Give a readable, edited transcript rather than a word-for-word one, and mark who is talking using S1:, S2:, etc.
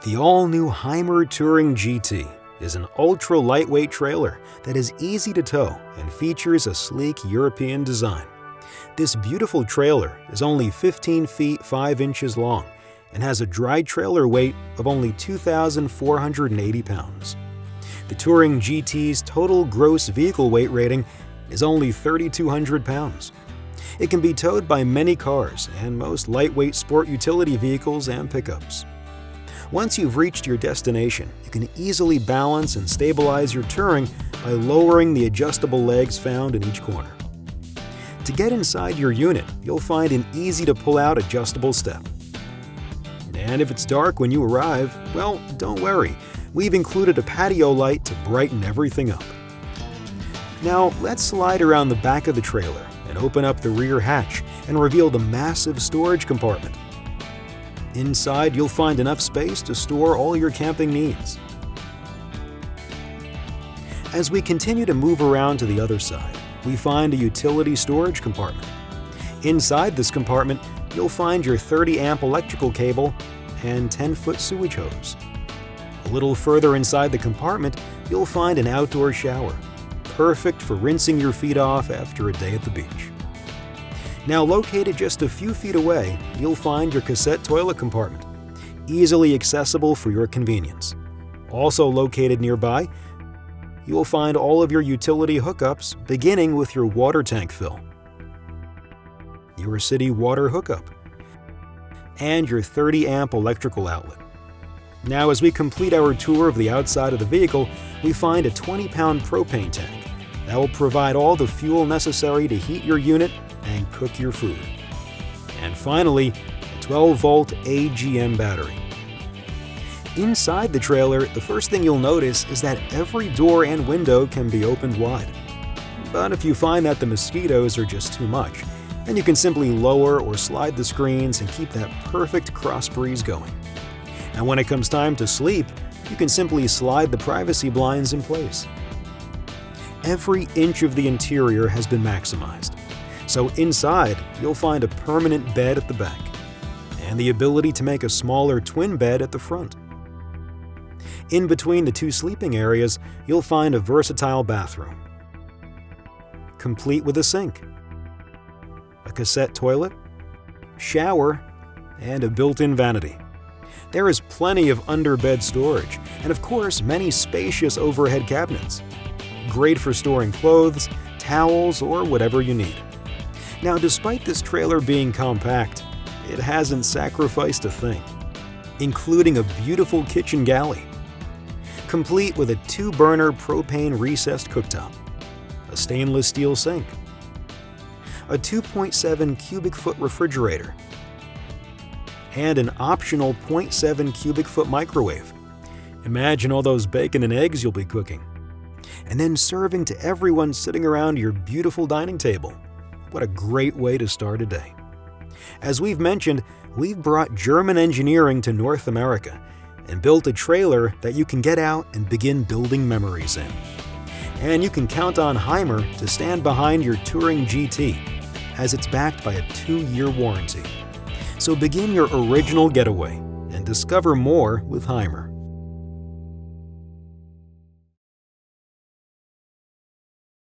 S1: The all-new Hymer Touring GT is an ultra-lightweight trailer that is easy to tow and features a sleek European design. This beautiful trailer is only 15 feet 5 inches long and has a dry trailer weight of only 2,480 pounds. The Touring GT's total gross vehicle weight rating is only 3,200 pounds. It can be towed by many cars and most lightweight sport utility vehicles and pickups. Once you've reached your destination, you can easily balance and stabilize your touring by lowering the adjustable legs found in each corner. To get inside your unit, you'll find an easy-to-pull-out adjustable step. And if it's dark when you arrive, well, don't worry. We've included a patio light to brighten everything up. Now, let's slide around the back of the trailer and open up the rear hatch and reveal the massive storage compartment. Inside, you'll find enough space to store all your camping needs. As we continue to move around to the other side, we find a utility storage compartment. Inside this compartment, you'll find your 30-amp electrical cable and 10-foot sewage hose. A little further inside the compartment, you'll find an outdoor shower, perfect for rinsing your feet off after a day at the beach. Now, located just a few feet away, you'll find your cassette toilet compartment, easily accessible for your convenience. Also located nearby, you will find all of your utility hookups, beginning with your water tank fill, your city water hookup, and your 30-amp electrical outlet. Now, as we complete our tour of the outside of the vehicle, we find a 20-pound propane tank that will provide all the fuel necessary to heat your unit and cook your food. And finally, a 12-volt AGM battery. Inside the trailer, the first thing you'll notice is that every door and window can be opened wide. But if you find that the mosquitoes are just too much, then you can simply lower or slide the screens and keep that perfect cross breeze going. And when it comes time to sleep, you can simply slide the privacy blinds in place. Every inch of the interior has been maximized. So inside, you'll find a permanent bed at the back, and the ability to make a smaller twin bed at the front. In between the two sleeping areas, you'll find a versatile bathroom, complete with a sink, a cassette toilet, shower, and a built-in vanity. There is plenty of underbed storage, and of course, many spacious overhead cabinets. Great for storing clothes, towels, or whatever you need. Now, despite this trailer being compact, it hasn't sacrificed a thing, including a beautiful kitchen galley, complete with a 2-burner propane recessed cooktop, a stainless steel sink, a 2.7 cubic foot refrigerator, and an optional 0.7 cubic foot microwave. Imagine all those bacon and eggs you'll be cooking, and then serving to everyone sitting around your beautiful dining table. What a great way to start a day. As we've mentioned, we've brought German engineering to North America and built a trailer that you can get out and begin building memories in. And you can count on Hymer to stand behind your Touring GT, as it's backed by a 2-year warranty. So begin your original getaway and discover more with Hymer.